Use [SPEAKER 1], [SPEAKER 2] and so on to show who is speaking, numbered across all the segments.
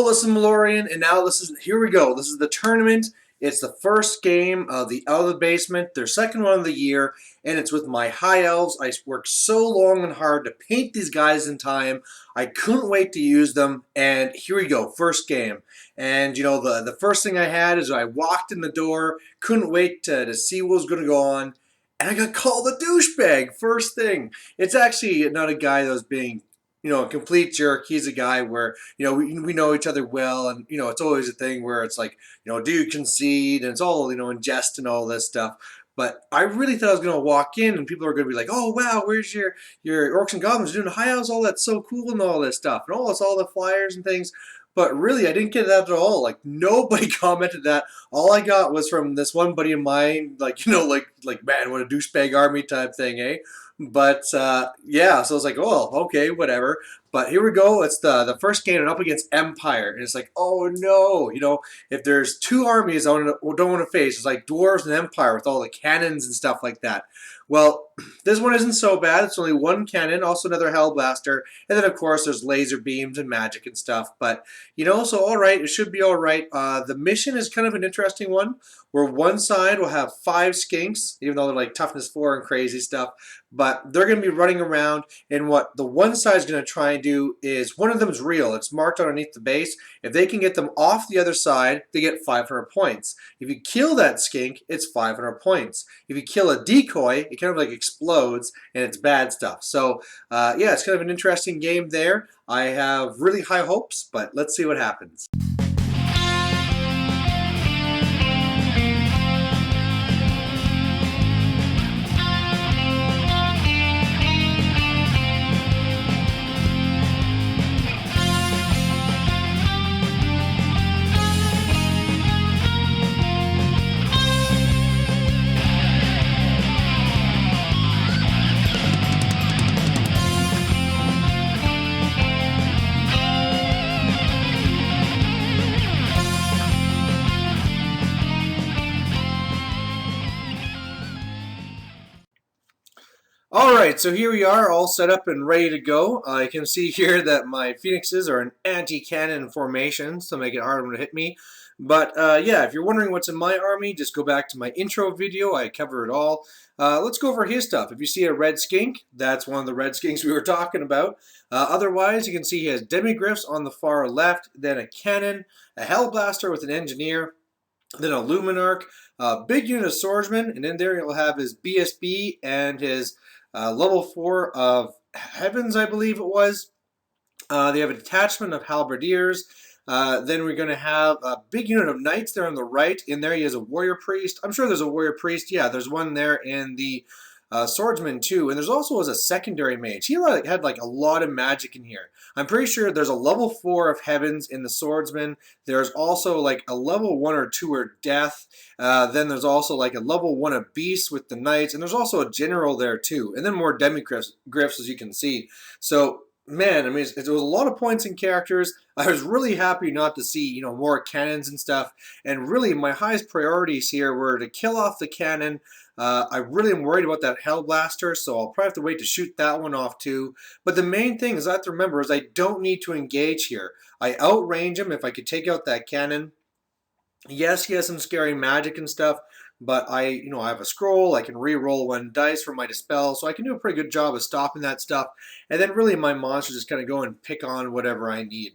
[SPEAKER 1] Hello, this is Malorian, and now here we go. This is the tournament. It's the first game of the Out of the Basement, their second one of the year, and it's with my High Elves. I worked so long and hard to paint these guys in time. I couldn't wait to use them, and here we go, first game. And you know, the first thing I had is I walked in the door, couldn't wait to see what was going to go on, and I got called a douchebag, first thing. It's actually not a guy that was being a complete jerk. He's a guy where, we know each other well, and, it's always a thing where it's like, do you concede? And it's all, in jest and all this stuff. But I really thought I was going to walk in and people are going to be like, oh, wow, where's your Orcs and Goblins doing high elves? All that's so cool and all this stuff. And it's all the flyers and things. But really, I didn't get that at all. Like, nobody commented that. All I got was from this one buddy of mine, like, man, what a douchebag army type thing, eh? But, yeah, so I was like, oh, okay, whatever. But here we go. It's the first game, and up against Empire. And it's like, oh, no. If there's two armies I don't want to face, it's like Dwarves and Empire with all the cannons and stuff like that. Well, this one isn't so bad. It's only one cannon, also another Hellblaster, and then, of course, there's laser beams and magic and stuff. But, so all right, it should be all right. The mission is kind of an interesting one, where one side will have 5 skinks, even though they're like toughness 4 and crazy stuff, but they're going to be running around, and what the one side is going to try and do is, one of them is real. It's marked underneath the base. If they can get them off the other side, they get 500 points. If you kill that skink, it's 500 points. If you kill a decoy, it kind of like explodes, and it's bad stuff. So, yeah, it's kind of an interesting game there. I have really high hopes, but let's see what happens. Alright, so here we are, all set up and ready to go. I can see here that my Phoenixes are an anti-cannon formation, so make it harder to hit me. But yeah, if you're wondering what's in my army, just go back to my intro video. I cover it all. Let's go over his stuff. If you see a red skink, that's one of the red skinks we were talking about. Otherwise, you can see he has demigryphs on the far left, then a cannon, a Hellblaster with an engineer, then a Luminarch, a big unit of swordsmen, and in there he'll have his BSB and his level 4 of Heavens, I believe it was. They have a detachment of Halberdiers. Then we're going to have a big unit of Knights there on the right. In there he has a Warrior Priest. I'm sure there's a Warrior Priest. Yeah, there's one there in the Swordsman too. And there's also as a secondary mage. He had like a lot of magic in here. I'm pretty sure there's a level 4 of Heavens in the Swordsman. There's also like a level 1 or 2 of Death. Then there's also like a level 1 of Beast with the Knights. And there's also a General there too. And then more demigryphs as you can see. So, man, I mean, it was a lot of points and characters. I was really happy not to see, more cannons and stuff. And really, my highest priorities here were to kill off the cannon. I really am worried about that Hellblaster, so I'll probably have to wait to shoot that one off too. But the main thing is I have to remember is I don't need to engage here. I outrange him if I could take out that cannon. Yes, he has some scary magic and stuff, but I have a scroll. I can re-roll 1 dice for my dispel, so I can do a pretty good job of stopping that stuff. And then really my monsters just kind of go and pick on whatever I need.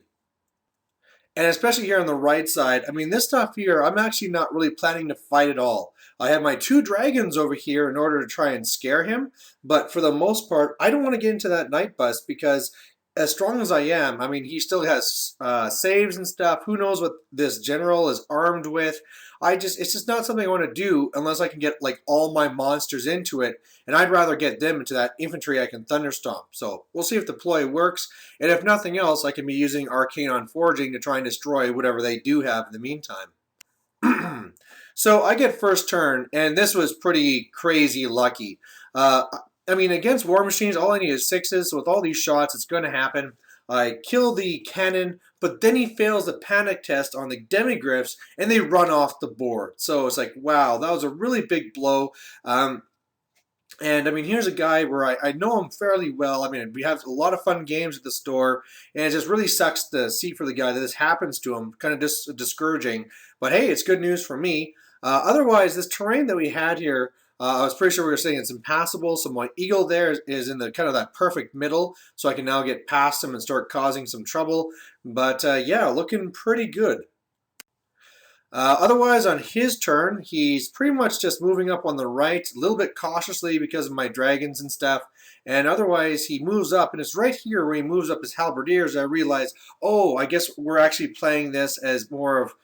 [SPEAKER 1] And especially here on the right side, I mean, this stuff here, I'm actually not really planning to fight at all. I have my 2 dragons over here in order to try and scare him, but for the most part, I don't want to get into that night bust because as strong as I am, I mean, he still has saves and stuff. Who knows what this general is armed with? It's just not something I want to do unless I can get like all my monsters into it, and I'd rather get them into that infantry I can thunderstomp. So we'll see if the ploy works, and if nothing else, I can be using Arcane on Forging to try and destroy whatever they do have in the meantime. So I get first turn, and this was pretty crazy lucky. I mean, against War Machines, all I need is 6s, so with all these shots, it's going to happen. I kill the cannon, but then he fails the panic test on the demigryphs, and they run off the board. So it's like, wow, that was a really big blow. And I mean, here's a guy where I know him fairly well. I mean, we have a lot of fun games at the store, and it just really sucks to see for the guy that this happens to him. Kind of discouraging. But hey, it's good news for me. Otherwise, this terrain that we had here, I was pretty sure we were saying it's impassable. So my eagle there is in the kind of that perfect middle, so I can now get past him and start causing some trouble. But yeah, looking pretty good. Otherwise, on his turn, he's pretty much just moving up on the right, a little bit cautiously because of my dragons and stuff. And otherwise, he moves up, and it's right here where he moves up his halberdiers. I realize, oh, I guess we're actually playing this as more of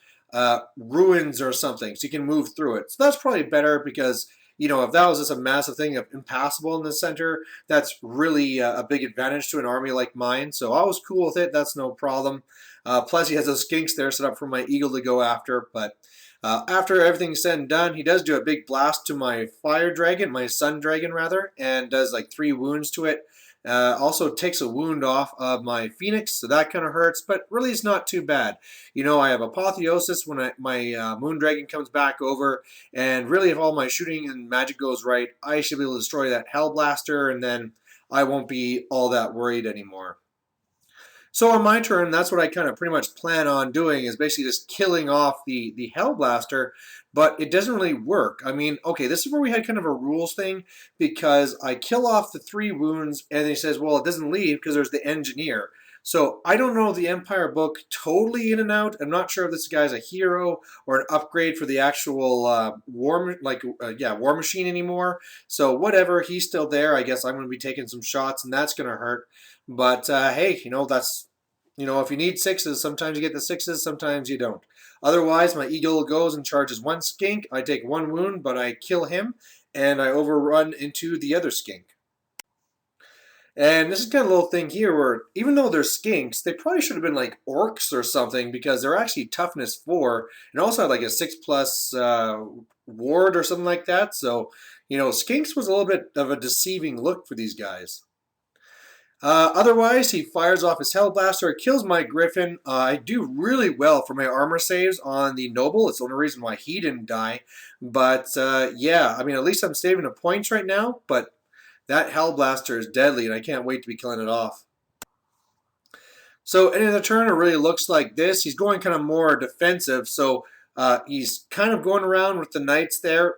[SPEAKER 1] ruins or something, so you can move through it. So that's probably better because, you know, if that was just a massive thing of impassable in the center, that's really a big advantage to an army like mine. So I was cool with it. That's no problem. Plus, he has those skinks there set up for my eagle to go after. But after everything's said and done, he does do a big blast to my fire dragon, my sun dragon rather, and does like 3 wounds to it. Also takes a wound off of my phoenix, so that kind of hurts, but really it's not too bad. You know, I have apotheosis when my moon dragon comes back over, and really if all my shooting and magic goes right, I should be able to destroy that hell blaster, and then I won't be all that worried anymore. So on my turn, that's what I kind of pretty much plan on doing is basically just killing off the Hellblaster, but it doesn't really work. I mean, okay, this is where we had kind of a rules thing because I kill off the 3 wounds and he says, well, it doesn't leave because there's the Engineer. So I don't know the Empire book totally in and out. I'm not sure if this guy's a hero or an upgrade for the actual war machine anymore. So whatever, he's still there. I guess I'm going to be taking some shots and that's going to hurt. But hey, you know, that's, you know, if you need 6s, sometimes you get the 6s, sometimes you don't. Otherwise, my eagle goes and charges 1 skink. I take 1 wound, but I kill him, and I overrun into the other skink. And this is kind of a little thing here where even though they're skinks, they probably should have been like orcs or something because they're actually toughness 4 and also have like a 6+ ward or something like that. So, you know, skinks was a little bit of a deceiving look for these guys. Otherwise, he fires off his Hellblaster, kills my Griffin. I do really well for my armor saves on the Noble. It's the only reason why he didn't die. But yeah, I mean, at least I'm saving the points right now. But that Hellblaster is deadly, and I can't wait to be killing it off. So in the turn, it really looks like this. He's going kind of more defensive, so he's kind of going around with the knights there.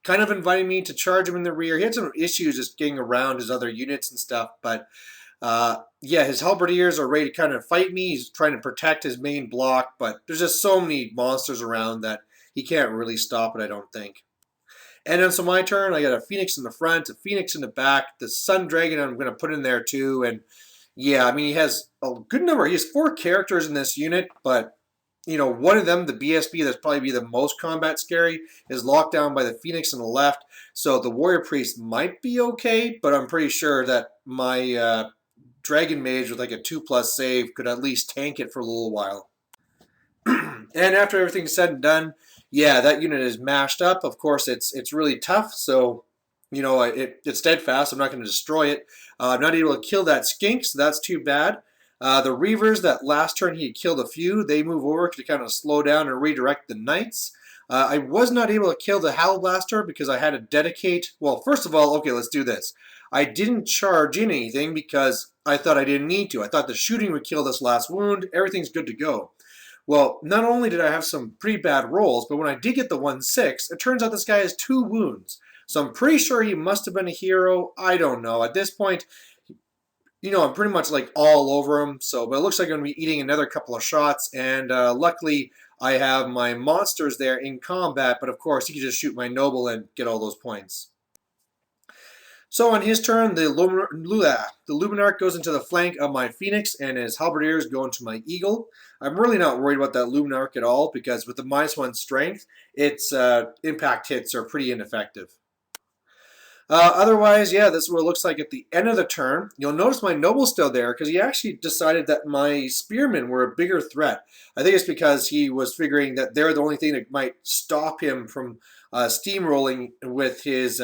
[SPEAKER 1] Kind of inviting me to charge him in the rear. He had some issues just getting around his other units and stuff, but yeah, his halberdiers are ready to kind of fight me. He's trying to protect his main block, but there's just so many monsters around that he can't really stop it, I don't think. And then so my turn, I got a phoenix in the front, a phoenix in the back, the sun dragon I'm going to put in there too, and yeah, I mean, he has a good number. He has 4 characters in this unit, but you know, one of them, the BSB, that's probably be the most combat scary, is locked down by the Phoenix on the left. So the Warrior Priest might be okay, but I'm pretty sure that my Dragon Mage with like a 2+ save could at least tank it for a little while. And after everything's said and done, yeah, that unit is mashed up. Of course, it's really tough, so you know, it's steadfast. I'm not going to destroy it. I'm not able to kill that skink, so that's too bad. The Reavers, that last turn he killed a few. They move over to kind of slow down and redirect the Knights. I was not able to kill the Hellblaster because I had to dedicate... Well, first of all, okay, let's do this. I didn't charge in anything because I thought I didn't need to. I thought the shooting would kill this last wound. Everything's good to go. Well, not only did I have some pretty bad rolls, but when I did get the 1/6, it turns out this guy has 2 wounds. So I'm pretty sure he must have been a hero. I don't know. At this point, you know, I'm pretty much like all over him. So, but it looks like I'm going to be eating another couple of shots. And luckily, I have my monsters there in combat. But of course, he can just shoot my noble and get all those points. So on his turn, the Luminarch goes into the flank of my Phoenix, and his Halberdiers go into my Eagle. I'm really not worried about that Luminarch at all, because with the -1 strength, its impact hits are pretty ineffective. Otherwise, yeah, this is what it looks like at the end of the turn. You'll notice my Noble's still there, because he actually decided that my Spearmen were a bigger threat. I think it's because he was figuring that they're the only thing that might stop him from steamrolling with his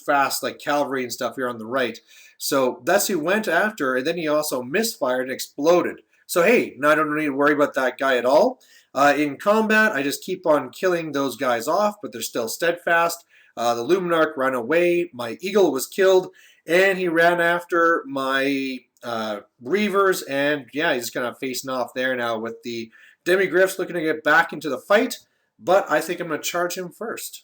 [SPEAKER 1] fast like cavalry and stuff here on the right. So that's who he went after, and then he also misfired and exploded. So hey, now I don't need to worry about that guy at all. In combat, I just keep on killing those guys off, but they're still steadfast. The Luminarch ran away. My Eagle was killed, and he ran after my Reavers, and yeah, he's kind of facing off there now with the Demigryphs looking to get back into the fight, but I think I'm going to charge him first.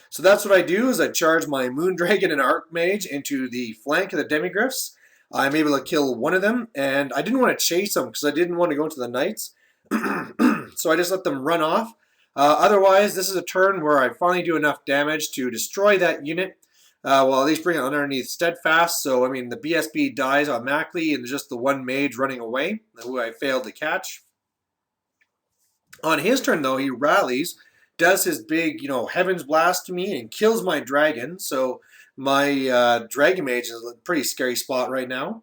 [SPEAKER 1] So that's what I do is I charge my Moondragon and Archmage into the flank of the Demigryphs. I'm able to kill one of them, and I didn't want to chase them because I didn't want to go into the Knights. So I just let them run off. Otherwise, this is a turn where I finally do enough damage to destroy that unit. Well, at least bring it underneath Steadfast. So, I mean, the BSB dies automatically, and there's just the one mage running away, who I failed to catch. On his turn, though, he rallies, does his big, Heaven's Blast to me, and kills my dragon. So my Dragon Mage is a pretty scary spot right now.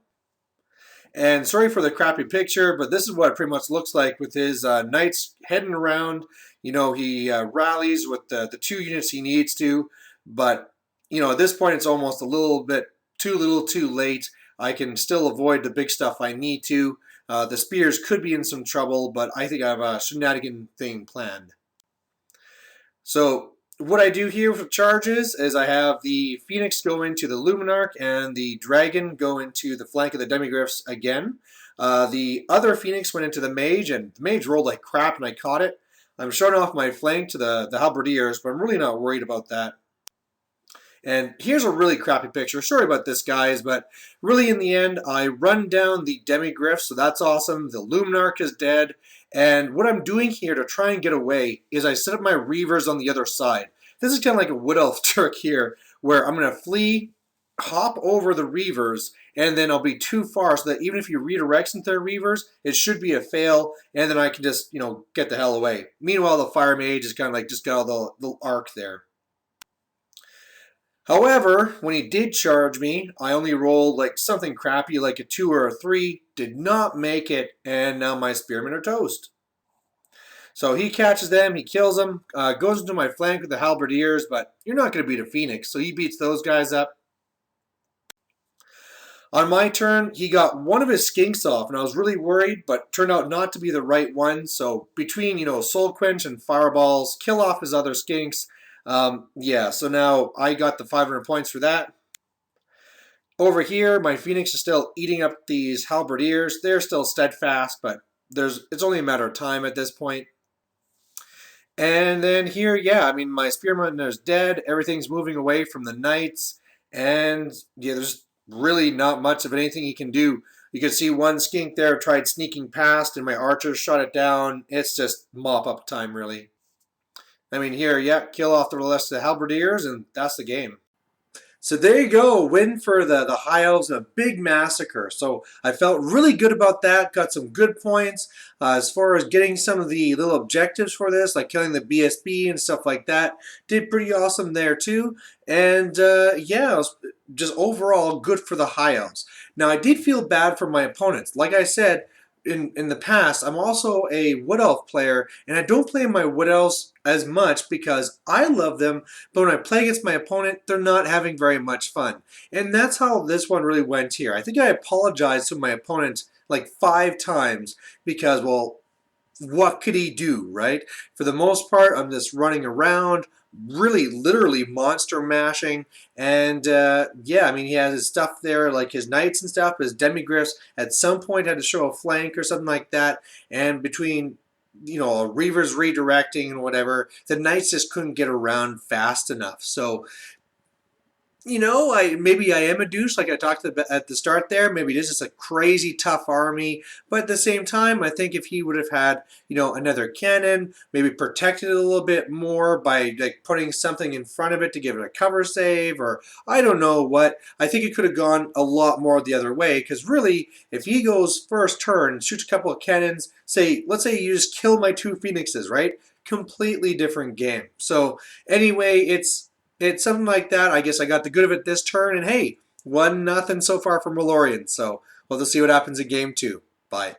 [SPEAKER 1] And sorry for the crappy picture, but this is what it pretty much looks like with his knights heading around. He rallies with the 2 units he needs to. But, at this point, it's almost a little bit too little too late. I can still avoid the big stuff I need to. The spears could be in some trouble, but I think I have a shenanigan thing planned. So what I do here with charges is I have the Phoenix go into the Luminarch and the Dragon go into the flank of the Demigryphs again. The other Phoenix went into the Mage, and the Mage rolled like crap, and I caught it. I'm showing off my flank to the Halberdiers, but I'm really not worried about that. And here's a really crappy picture. Sorry about this, guys, but really in the end, I run down the Demigryph, so that's awesome. The Luminarch is dead. And what I'm doing here to try and get away is I set up my Reavers on the other side. This is kind of like a Wood Elf trick here, where I'm going to flee, hop over the Reavers, and then I'll be too far so that even if he redirects into their Reavers, it should be a fail, and then I can just, get the hell away. Meanwhile, the Fire Mage is kind of like just got all the arc there. However, when he did charge me, I only rolled like something crappy like a 2 or a 3, did not make it, and now my spearmen are toast. So he catches them, he kills them, goes into my flank with the Halberdiers, but you're not going to beat a Phoenix, so he beats those guys up. On my turn, he got one of his skinks off, and I was really worried, but turned out not to be the right one. So between, Soul Quench and Fireballs, kill off his other skinks. Yeah, so now I got the 500 points for that. Over here, my Phoenix is still eating up these Halberdiers. They're still steadfast, but it's only a matter of time at this point. And then here, yeah, I mean, my Spearman is dead. Everything's moving away from the Knights. And yeah, there's really not much of anything he can do. You can see one skink there tried sneaking past, and my archers shot it down. It's just mop-up time, really. I mean, here, yeah, kill off the rest of the Halberdiers, and that's the game. So there you go, win for the High Elves, a big massacre. So I felt really good about that, got some good points. As far as getting some of the little objectives for this, like killing the BSB and stuff like that, did pretty awesome there too. And yeah, it was just overall good for the High Elves. Now I did feel bad for my opponents. Like I said, in the past, I'm also a Wood Elf player, and I don't play my Wood Elves as much because I love them, but when I play against my opponent, they're not having very much fun. And that's how this one really went here. I think I apologized to my opponent like 5 times because, well, what could he do, right? For the most part, I'm just running around, really literally monster mashing, and yeah, I mean, he has his stuff there, like his knights and stuff, his demigryphs at some point had to show a flank or something like that, and between Reavers redirecting and whatever, the knights just couldn't get around fast enough. So maybe I am a douche, like I talked at the start there. Maybe this is a crazy tough army, but at the same time, I think if he would have had, another cannon, maybe protected it a little bit more by like putting something in front of it to give it a cover save, or I don't know what. I think it could have gone a lot more the other way, because really, if he goes first turn, shoots a couple of cannons, let's say you just kill my 2 phoenixes, right? Completely different game. So anyway, it's something like that. I guess I got the good of it this turn, and hey, 1-0 so far for Malorian. So we'll just see what happens in game 2. Bye.